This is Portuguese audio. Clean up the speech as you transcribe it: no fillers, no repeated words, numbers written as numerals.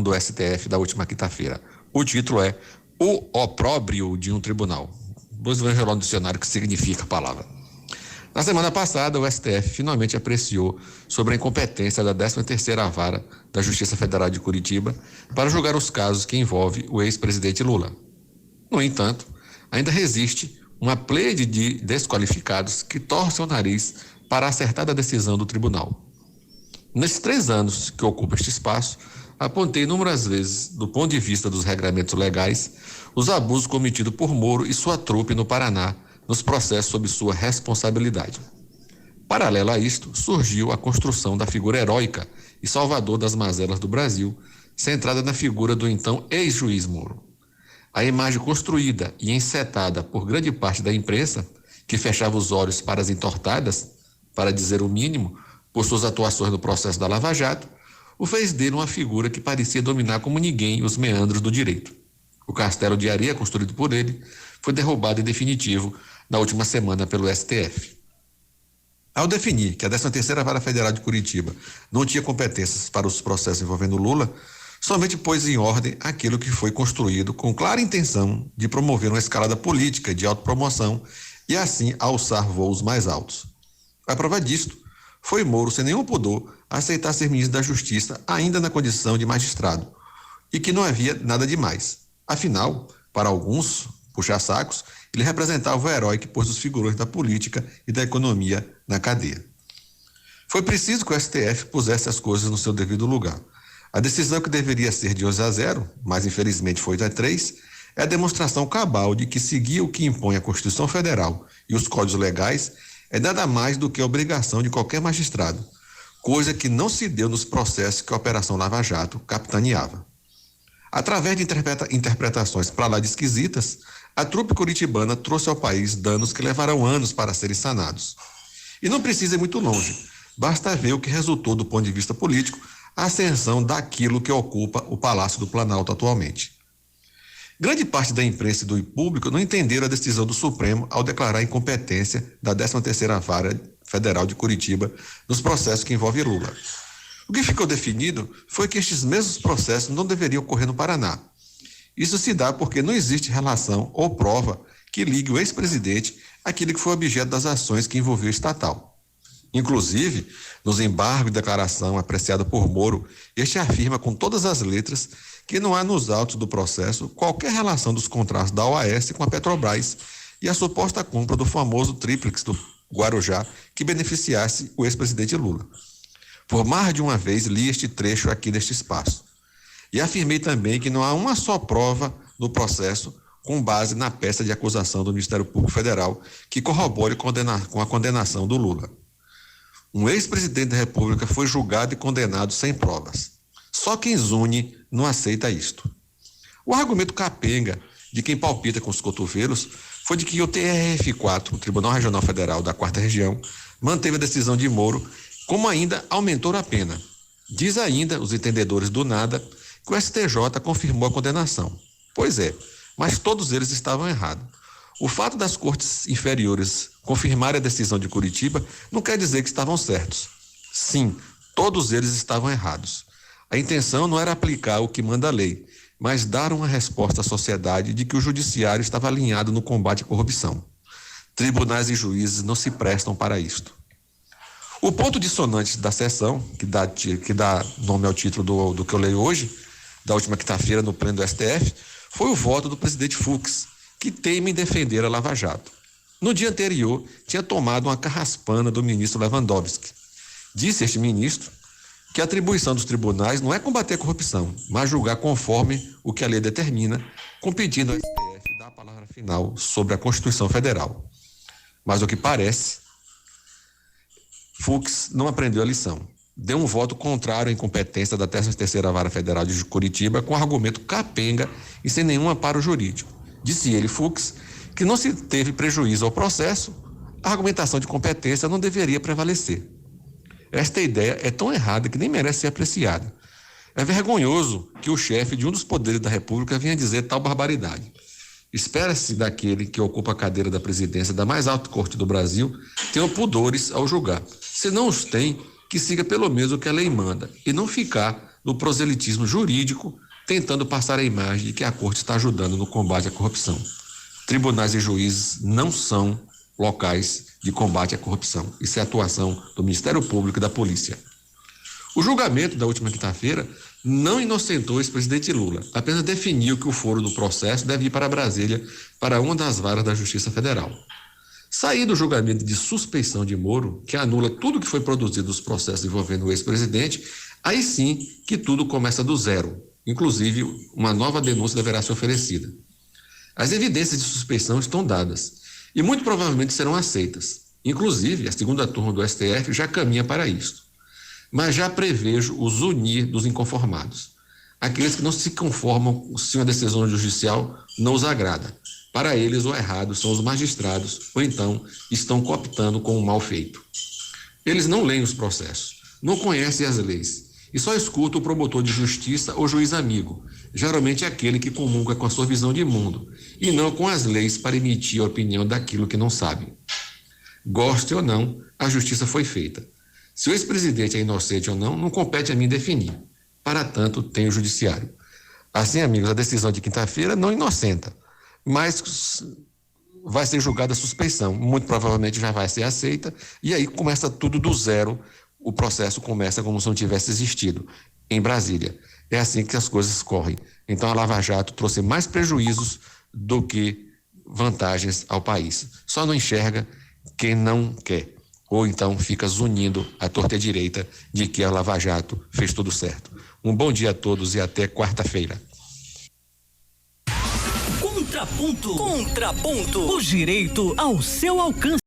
do STF da última quinta-feira. O título é O Opróbrio de um Tribunal. Vamos ver no dicionário o que significa a palavra. Na semana passada, o STF finalmente apreciou sobre a incompetência da 13ª Vara da Justiça Federal de Curitiba para julgar os casos que envolvem o ex-presidente Lula. No entanto, ainda resiste uma pleide de desqualificados que torcem o nariz para a acertada decisão do tribunal. Nesses 3 anos que ocupa este espaço, apontei inúmeras vezes, do ponto de vista dos regramentos legais, os abusos cometidos por Moro e sua trupe no Paraná nos processos sob sua responsabilidade. Paralelo a isto, surgiu a construção da figura heróica e salvador das mazelas do Brasil, centrada na figura do então ex-juiz Moro. A imagem construída e encetada por grande parte da imprensa, que fechava os olhos para as entortadas, para dizer o mínimo, por suas atuações no processo da Lava Jato, o fez dele uma figura que parecia dominar como ninguém os meandros do direito. O castelo de areia construído por ele foi derrubado em definitivo na última semana pelo STF. Ao definir que a 13ª Vara Federal de Curitiba não tinha competências para os processos envolvendo Lula, somente pôs em ordem aquilo que foi construído com clara intenção de promover uma escalada política de autopromoção e assim alçar voos mais altos. A prova disto foi Moro, sem nenhum pudor, aceitar ser ministro da Justiça ainda na condição de magistrado, e que não havia nada demais. Afinal, para alguns puxa-sacos, ele representava o herói que pôs os figurões da política e da economia na cadeia. Foi preciso que o STF pusesse as coisas no seu devido lugar. A decisão que deveria ser de 11-0, mas infelizmente foi 8-3, é a demonstração cabal de que seguir o que impõe a Constituição Federal e os códigos legais é nada mais do que a obrigação de qualquer magistrado, coisa que não se deu nos processos que a Operação Lava Jato capitaneava. Através de interpretações para lá de esquisitas, a trupe curitibana trouxe ao país danos que levarão anos para serem sanados. E não precisa ir muito longe, basta ver o que resultou do ponto de vista político a ascensão daquilo que ocupa o Palácio do Planalto atualmente. Grande parte da imprensa e do público não entenderam a decisão do Supremo ao declarar a incompetência da 13ª Vara Federal de Curitiba nos processos que envolvem Lula. O que ficou definido foi que estes mesmos processos não deveriam ocorrer no Paraná. Isso se dá porque não existe relação ou prova que ligue o ex-presidente àquele que foi objeto das ações que envolveu o estatal. Inclusive, nos embargos de declaração apreciado por Moro, este afirma com todas as letras que não há nos autos do processo qualquer relação dos contratos da OAS com a Petrobras e a suposta compra do famoso tríplex do Guarujá que beneficiasse o ex-presidente Lula. Por mais de uma vez li este trecho aqui neste espaço. E afirmei também que não há uma só prova no processo com base na peça de acusação do Ministério Público Federal que corrobore com a condenação do Lula. Um ex-presidente da República foi julgado e condenado sem provas. Só quem zune não aceita isto. O argumento capenga de quem palpita com os cotovelos foi de que o TRF4, o Tribunal Regional Federal da 4ª Região, manteve a decisão de Moro, como ainda aumentou a pena. Diz ainda os entendedores do nada que o STJ confirmou a condenação. Pois é, mas todos eles estavam errados. O fato das cortes inferiores confirmarem a decisão de Curitiba não quer dizer que estavam certos. Sim, todos eles estavam errados. A intenção não era aplicar o que manda a lei, mas dar uma resposta à sociedade de que o judiciário estava alinhado no combate à corrupção. Tribunais e juízes não se prestam para isto. O ponto dissonante da sessão, que dá nome ao título do que eu leio hoje, da última quinta-feira no pleno do STF, foi o voto do presidente Fux, que teima em defender a Lava Jato. No dia anterior, tinha tomado uma carraspana do ministro Lewandowski. Disse este ministro que a atribuição dos tribunais não é combater a corrupção, mas julgar conforme o que a lei determina, competindo ao STF dar a palavra final sobre a Constituição Federal. Mas o que parece, Fux não aprendeu a lição. Deu um voto contrário à incompetência da 13ª Vara Federal de Curitiba com argumento capenga e sem nenhum amparo jurídico. Disse ele, Fux, que não se teve prejuízo ao processo, a argumentação de competência não deveria prevalecer. Esta ideia é tão errada que nem merece ser apreciada. É vergonhoso que o chefe de um dos poderes da República venha dizer tal barbaridade. Espera-se daquele que ocupa a cadeira da presidência da mais alta corte do Brasil tenha pudores ao julgar. Se não os tem, que siga pelo menos o que a lei manda e não ficar no proselitismo jurídico, tentando passar a imagem de que a corte está ajudando no combate à corrupção. Tribunais e juízes não são locais de combate à corrupção. Isso é atuação do Ministério Público e da Polícia. O julgamento da última quinta-feira não inocentou o ex-presidente Lula, apenas definiu que o foro do processo deve ir para Brasília, para uma das varas da Justiça Federal. Sair do julgamento de suspeição de Moro, que anula tudo que foi produzido nos processos envolvendo o ex-presidente, aí sim que tudo começa do zero. Inclusive, uma nova denúncia deverá ser oferecida. As evidências de suspeição estão dadas e muito provavelmente serão aceitas. Inclusive, a segunda turma do STF já caminha para isso. Mas já prevejo os unir dos inconformados. Aqueles que não se conformam se uma decisão judicial não os agrada. Para eles, o errado são os magistrados, ou então estão cooptando com o mal feito. Eles não leem os processos, não conhecem as leis e só escutam o promotor de justiça ou juiz amigo, geralmente aquele que comunga com a sua visão de mundo, e não com as leis para emitir a opinião daquilo que não sabe. Goste ou não, a justiça foi feita. Se o ex-presidente é inocente ou não, não compete a mim definir. Para tanto, tem o judiciário. Assim, amigos, a decisão de quinta-feira não inocenta, mas vai ser julgada a suspeição. Muito provavelmente já vai ser aceita, e aí começa tudo do zero. O processo começa como se não tivesse existido em Brasília. É assim que as coisas correm. Então, a Lava Jato trouxe mais prejuízos do que vantagens ao país. Só não enxerga quem não quer. Ou então fica zunindo a torta direita de que a Lava Jato fez tudo certo. Um bom dia a todos e até quarta-feira. Contraponto. O direito ao seu alcance.